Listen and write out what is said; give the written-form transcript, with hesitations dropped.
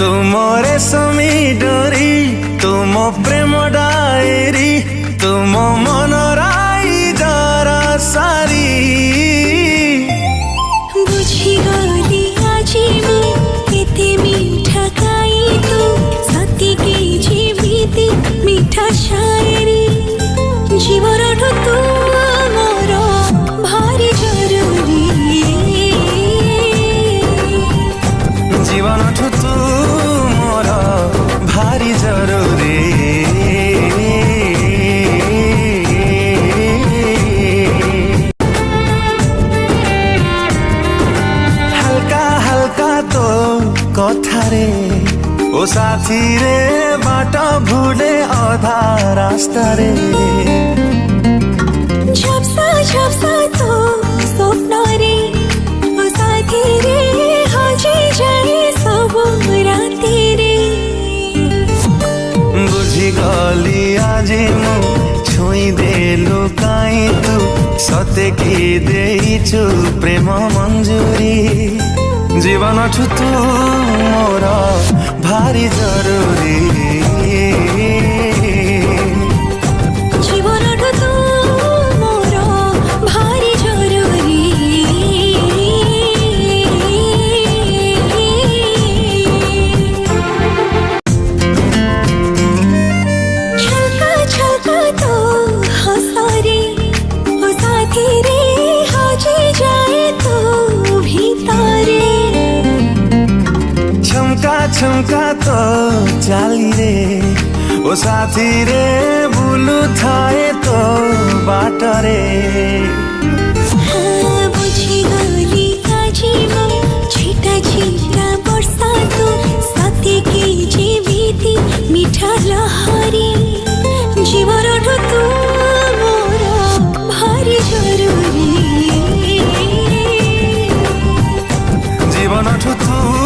तुम रेशमी डोरी तुम प्रेम डायरी तुम मनराई जरा सारी बुझी गली आजी मु केते मीठा खाई तू सती के जीविती मीठा शायरी जीवन तू मोर भारी जरूरी जीवन तू मोर भारी जरूरी हल्का हल्का तो कथारे ओ साथी रे बाटा भूले अधा रास्ता रे झपसा तो स्वप्न रे ओ साथी रे हजे जाए सब राती रे बुझी गली आज मु छुई देलु काई तू सते की देइछु प्रेम मंजूरी जीवन छु तू मोर भारी जरूरी जीवन तू मोर भारी जरूरी छलका छलका तो हंसरे ओ साथी रे हजे जाए तो भीतरे छमका तो चाली रे ओ साथी रे बुलु थाए तो बाट रे बुझी गली आजी मु छिटा छिटा वर्षा तो सती के जीविती मीठा लहरी जीवन तू मोर भारी जरूरी जीवन तू